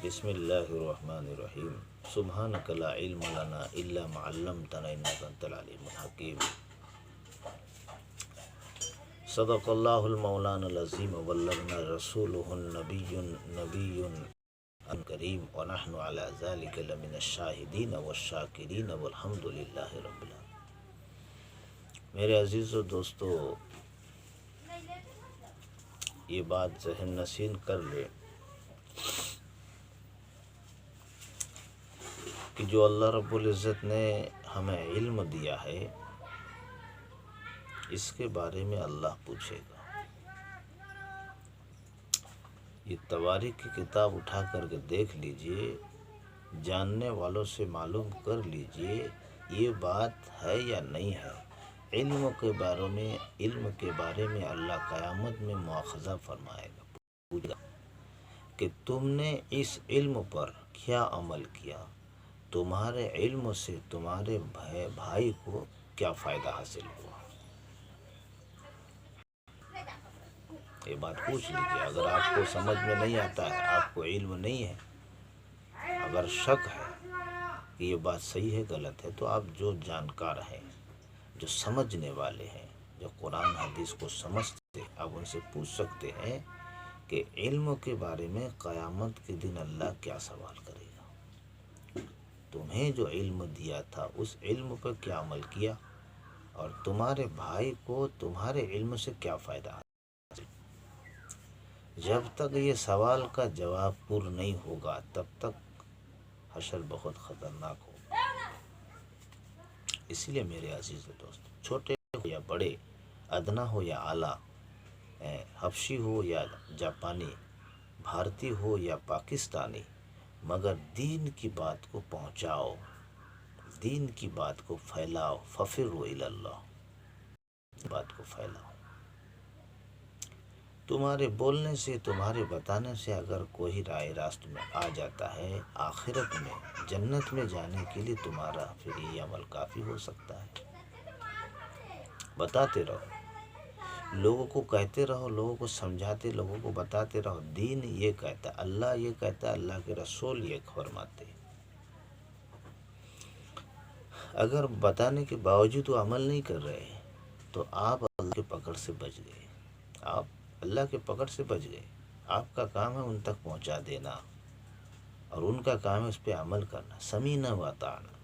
بسم اللہ الرحمن الرحیم سبحانک لا علم لنا الا ما علمتنا انک انت العلیم الحکیم صدق اللہ المولانا العظیم وبلغنا رسولہ النبی الکریم ونحن علی ذلک لمن الشاہدین والشاکرین والحمد للہ رب العالمین۔ میرے عزیز و دوستو، یہ بات ذہن نشین کر لے کہ جو اللہ رب العزت نے ہمیں علم دیا ہے اس کے بارے میں اللہ پوچھے گا۔ یہ تواریخ کی کتاب اٹھا کر کے دیکھ لیجئے، جاننے والوں سے معلوم کر لیجئے یہ بات ہے یا نہیں ہے۔ علم کے بارے میں اللہ قیامت میں مواخذہ فرمائے گا، پوچھے گا کہ تم نے اس علم پر کیا عمل کیا، تمہارے علم سے تمہارے بھائی کو کیا فائدہ حاصل ہوا۔ یہ بات پوچھ لیجیے۔ اگر آپ کو سمجھ میں نہیں آتا ہے، آپ کو علم نہیں ہے، اگر شک ہے کہ یہ بات صحیح ہے غلط ہے، تو آپ جو جانکار ہیں، جو سمجھنے والے ہیں، جو قرآن حدیث کو سمجھتے ہیں، آپ ان سے پوچھ سکتے ہیں کہ علم کے بارے میں قیامت کے دن اللہ کیا سوال کرے گا۔ تمہیں جو علم دیا تھا اس علم پر کیا عمل کیا، اور تمہارے بھائی کو تمہارے علم سے کیا فائدہ حاصل۔ جب تک یہ سوال کا جواب پر نہیں ہوگا تب تک حشر بہت خطرناک ہوگا۔ اسی لیے میرے عزیز دوست، چھوٹے ہو یا بڑے، ادنا ہو یا اعلیٰ، حبشی ہو یا جاپانی، بھارتی ہو یا پاکستانی، مگر دین کی بات کو پہنچاؤ، دین کی بات کو پھیلاؤ۔ ففروا الی اللہ، بات کو پھیلاؤ۔ تمہارے بولنے سے، تمہارے بتانے سے اگر کوئی رائے راست میں آ جاتا ہے، آخرت میں جنت میں جانے کے لیے تمہارا پھر یہ عمل کافی ہو سکتا ہے۔ بتاتے رہو، لوگوں کو کہتے رہو، لوگوں کو سمجھاتے، لوگوں کو بتاتے رہو، دین یہ کہتا ہے، اللہ یہ کہتا ہے، اللہ کے رسول یہ فرماتے ہیں۔ اگر بتانے کے باوجود وہ عمل نہیں کر رہے تو آپ اللہ کے پکڑ سے بچ گئے، آپ اللہ کے پکڑ سے بچ گئے۔ آپ کا کام ہے ان تک پہنچا دینا، اور ان کا کام ہے اس پہ عمل کرنا، سمینا و اطعنا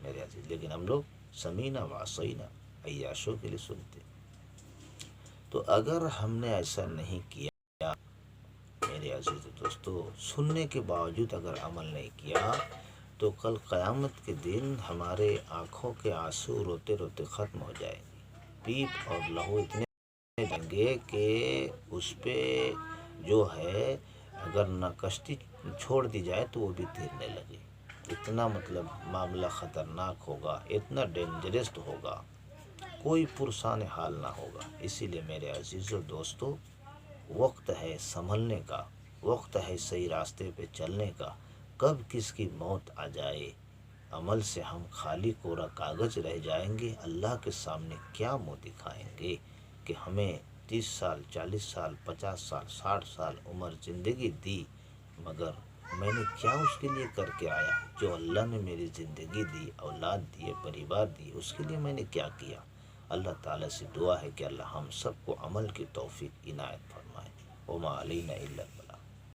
میرے عزیز۔ لیکن ہم لوگ سمینا و عصینا، عیاشوں کے لیے سنتے۔ تو اگر ہم نے ایسا نہیں کیا میرے عزیز دوستو، سننے کے باوجود اگر عمل نہیں کیا تو کل قیامت کے دن ہمارے آنکھوں کے آنسو روتے روتے ختم ہو جائیں گے۔ پیپ اور لہو اتنے جائیں گے کہ اس پہ جو ہے اگر نہ کشتی چھوڑ دی جائے تو وہ بھی تیرنے لگے۔ اتنا مطلب معاملہ خطرناک ہوگا، اتنا ڈینجرس ہوگا، کوئی پرسان حال نہ ہوگا۔ اسی لیے میرے عزیز و دوستو، وقت ہے سنبھلنے کا، وقت ہے صحیح راستے پہ چلنے کا۔ کب کس کی موت آ جائے، عمل سے ہم خالی کورا کاغذ رہ جائیں گے، اللہ کے سامنے کیا منہ دکھائیں گے کہ ہمیں 30 سال، 40 سال، 50 سال، 60 سال عمر زندگی دی، مگر میں نے کیا اس کے لیے کر کے آیا؟ جو اللہ نے میری زندگی دی، اولاد دیے، پریوار دی، اس کے لیے میں نے کیا کیا؟ اللہ تعالیٰ سے دعا ہے کہ اللہ ہم سب کو عمل کی توفیق عنایت فرمائے۔ وما علینا الا